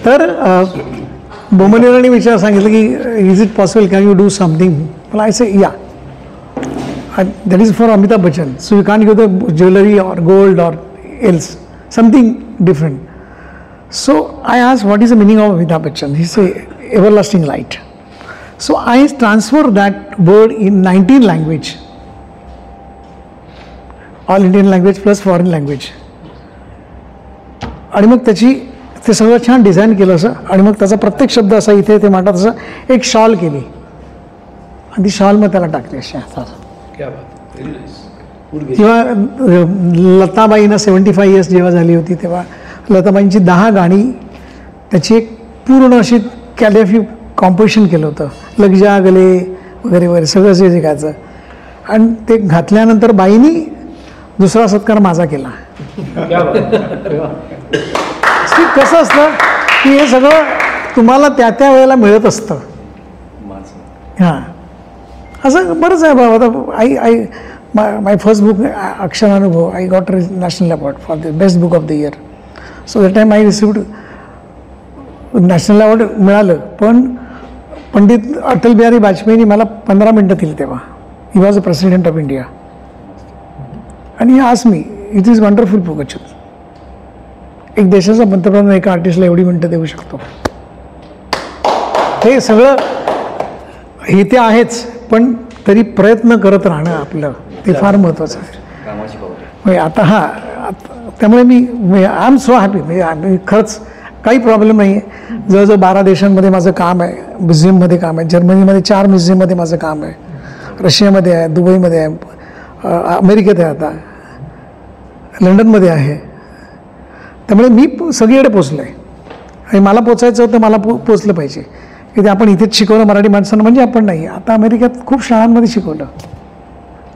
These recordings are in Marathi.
तर बोमनेरांनी विचार सांगितलं की is it possible can you do something. मला आय से या that is for Amitabh Bachchan. So you can give the jewellery और गोल्ड और else something different. So I asked, what is the meaning of Amitabh Bachchan? He said, everlasting light. So I transferred that word in 19 language, all Indian language plus foreign language. आणि मग त्याची ते सगळं छान डिझाईन केलं असं. आणि मग त्याचा प्रत्येक शब्द असा इथे ते म्हणतात असं एक शॉल केली आणि ती शॉल मग त्याला टाकली अशी हातात. किंवा लताबाईंना 75 इयर्स जेव्हा झाली होती तेव्हा लताबाईंची 10 गाणी त्याची एक पूर्ण अशी कॅलिग्राफी कॉम्पोजिशन केलं होतं. लग जा गले वगैरे वगैरे सगळं जे गायचं. आणि ते घातल्यानंतर बाईंनी दुसरा सत्कार माझा केला. कसं असतं की हे सगळं तुम्हाला त्या त्या वेळेला मिळत असतं. हां असं बरंच आहे बाबा. आता I my first book Aksharanubhav I got national award for the best book of the year. So that time I received national award मिळालं. पण पंडित अटल बिहारी वाजपेयींनी मला 15 मिनटं दिली तेव्हा. He was a president of India. आणि ही आज me it is wonderful book. Achyut एक देशाचा पंतप्रधान एका आर्टिस्टला एवढी मिनटं देऊ शकतो. हे सगळं हे ते आहेच पण तरी प्रयत्न करत राहणं आपलं ते फार महत्त्वाचं आहे. आता त्यामुळे मी आय एम सो हॅपी. म्हणजे खरंच काही प्रॉब्लेम नाही आहे. जवळजवळ 12 देशांमध्ये माझं काम आहे. म्युझियममध्ये काम आहे. जर्मनीमध्ये 4 म्युझियममध्ये माझं काम आहे. रशियामध्ये आहे, दुबईमध्ये आहे, अमेरिकेत आहे, आता लंडनमध्ये आहे. त्यामुळे मी सगळीकडे पोचलो आहे. आणि मला पोचायचं होतं मला पोचलं पाहिजे. की ते आपण इथेच शिकवलं मराठी माणसांना म्हणजे आपण नाही. आता अमेरिकेत खूप शाळांमध्ये शिकवलं.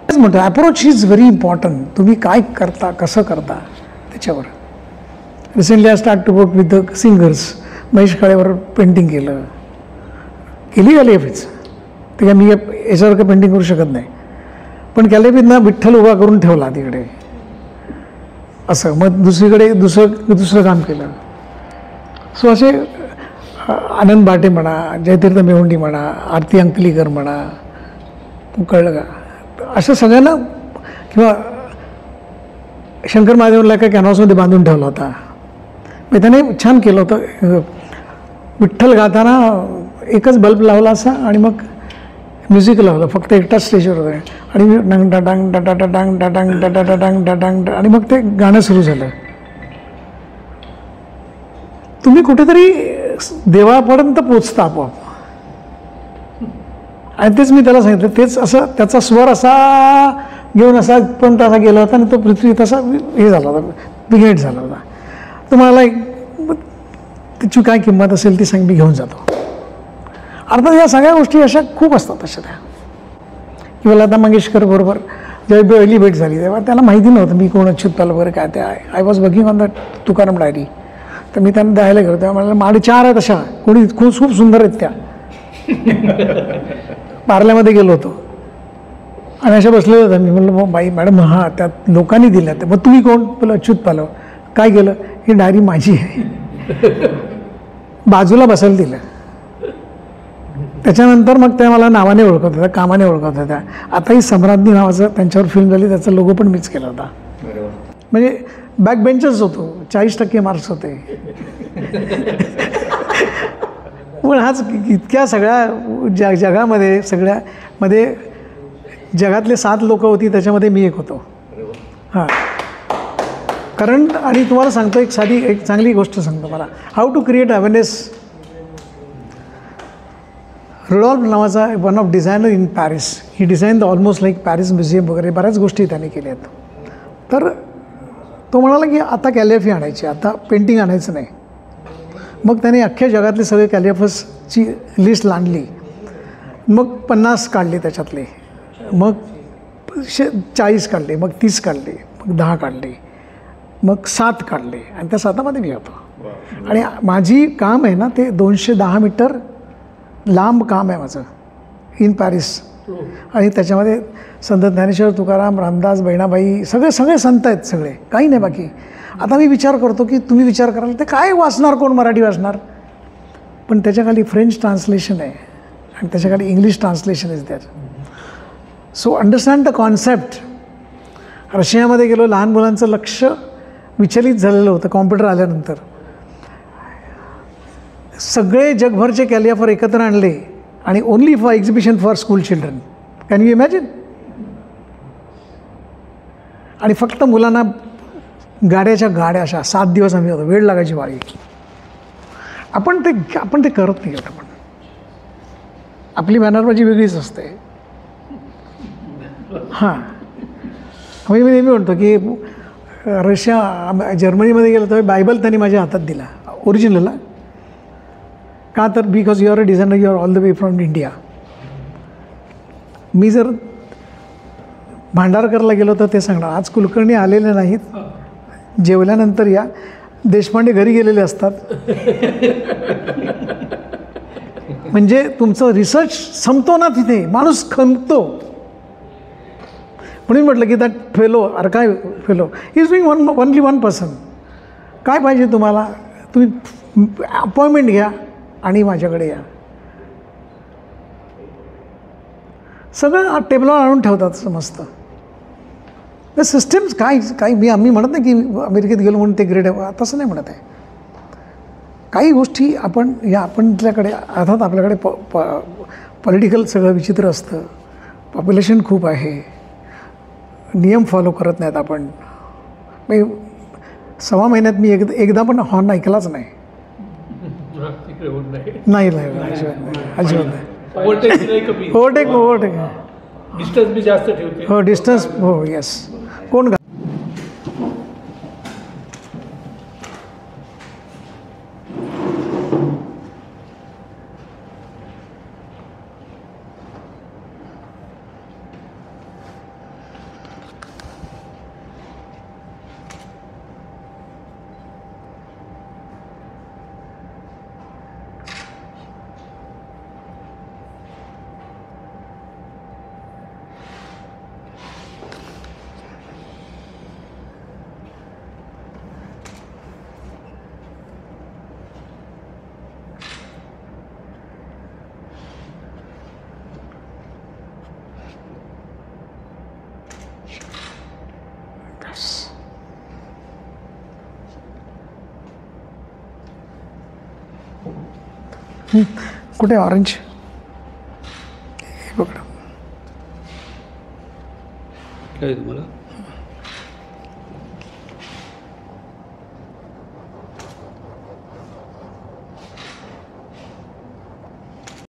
तेच म्हणतो ॲप्रोच इज व्हेरी इम्पॉर्टंट. तुम्ही काय करता कसं करता त्याच्यावर. Recently I start to work with the singers. Mahesh काळेवर पेंटिंग केली कॅलिग्राफीच. ते काय मी याच्यावर काही पेंटिंग करू शकत नाही. पण कॅलिग्राफीत ना विठ्ठल उभा करून ठेवला तिकडे असं. मग दुसरीकडे दुसरं काम केलं. सो असे आनंद बाटे म्हणा, जयतीर्थ मेवंडी म्हणा, आरती अंकलीकर म्हणा, कळलं का, असं सगळ्यांना. किंवा शंकर महादेवला एका कॅनव्हासमध्ये बांधून ठेवला होता. मग त्याने छान केलं होतं. विठ्ठल गाताना एकच बल्ब लावला असा आणि मग म्युझिक लावलं फक्त एकटाच स्टेजवर होतं. आणि डंग डांग डांग डांग डांग डांग आणि मग ते गाणं सुरू झालं. तुम्ही कुठेतरी देवापर्यंत पोचता आपोआप. आणि तेच मी त्याला सांगितलं. तेच असं त्याचा स्वर असा घेऊन असा पण तसा गेला होता आणि तो पृथ्वी तसा हे झाला होता, बिघेट झाला होता. तर मला त्याची काय किंमत असेल ती सांग मी घेऊन जातो. अर्थात या सगळ्या गोष्टी अशा खूप असतात तशा त्या. किंवा लता मंगेशकर बरोबर जेव्हा पहिली भेट झाली तेव्हा त्याला माहिती नव्हतं मी कोण अच्युत पाल वगैरे काय ते. I was working on that Tukaram diary. तर मी त्यांना द्यायला गेलो तेव्हा मला माडे 4 आहेत अशा. कोणी खूप सुंदर आहेत त्या. पार्ल्यामध्ये गेलो होतो आणि अशा बसले होत्या. मी म्हणलं मग बाई मॅडम हां त्यात लोकांनी दिल्या. मग तुम्ही कोण? बोला अच्युत पालव. काय केलं? ही डायरी माझी आहे. बाजूला बसायला दिलं. त्याच्यानंतर मग त्या मला नावाने ओळखत होत्या, कामाने ओळखत होत्या. आताही सम्राज्ञी नावाचं त्यांच्यावर फिल्म झाली त्याचा लोगो पण मीच केला होता. म्हणजे बॅक बेंचच होतो. 40% मार्क्स होते. पण हाच इतक्या सगळ्या जगामध्ये सगळ्यामध्ये जगातले 7 लोक होती त्याच्यामध्ये मी एक होतो. हां कारण आणि तुम्हाला सांगतो एक चांगली गोष्ट सांगतो मला. How to create awareness. Rudolf नावाचा one of designer in Paris. He design the almost like Paris museum वगैरे बऱ्याच गोष्टी त्याने केल्या आहेत. तर तो म्हणाला की आता कॅलिग्राफी आणायची, आता पेंटिंग आणायचं नाही. मग त्याने अख्ख्या जगातले सगळे कॅलिग्राफर्सची लिस्ट आणली. मग 50 काढले त्याच्यातले, मग 40 काढले, मग 30 काढले, मग 10 काढले, मग 7 काढले आणि त्या 7मध्ये मी होतो. आणि माझी काम आहे ना ते 210 मीटर लांब काम आहे माझं इन पॅरिस. आणि त्याच्यामध्ये संत ज्ञानेश्वर तुकाराम, रामदास, बहिणाबाई सगळे संत आहेत सगळे, काही नाही बाकी. आता मी विचार करतो की तुम्ही विचार कराल ते काय वाचणार, कोण मराठी वाचणार, पण त्याच्याखाली फ्रेंच ट्रान्सलेशन आहे आणि त्याच्याखाली English translation is there. So understand the concept. रशियामध्ये गेलो, लहान मुलांचं लक्ष विचलित झालेलं होतं कॉम्प्युटर आल्यानंतर. सगळे जगभरचे कॅलिफर एकत्र आणले आणि only for exhibition for school children. Can you imagine? आणि फक्त मुलांना गाड्याच्या गाड्या अशा 7 दिवस आम्ही होतो, वेळ लागायची वाळी. आपण ते करत नाही. आपण आपली बॅनरबाजी वेगळीच असते. हां, म्हणजे मी नेहमी म्हणतो की जर्मनीमध्ये गेलो तर बायबल त्यांनी माझ्या हातात दिला ओरिजिनलला. का तर because you are a designer, you are all the way from India. मी जर भांडारकरला गेलो तर ते सांगणार आज कुलकर्णी आलेले नाहीत, जेवल्यानंतर या. देशपांडे घरी गेलेले असतात. म्हणजे तुमचं रिसर्च संपतो ना तिथे, माणूस खंबतो. म्हणून म्हटलं की that fellow archive fellow is being only one person. काय पाहिजे तुम्हाला, तुम्ही अपॉइंटमेंट घ्या आणि माझ्याकडे या. सगळं टेबलावर आणून ठेवतात समजतं. तर सिस्टम्स काही आम्ही म्हणत नाही की अमेरिकेत गेलो म्हणून ते ग्रेड आहे, तसं नाही म्हणत आहे. काही गोष्टी आपल्याकडे अर्थात आपल्याकडे पॉलिटिकल सगळं विचित्र असतं, पॉप्युलेशन खूप आहे, नियम फॉलो करत नाहीत आपण. 6 महिन्यात मी एकदा पण हॉर्न ऐकलाच नाही. नाही अजिबात नाही. ओव्हरटेक डिस्टन्स बी जास्त ठेवते. हो, डिस्टन्स. हो, येस. कोण कुठे ऑरेंज हे बघा काय तुम्हाला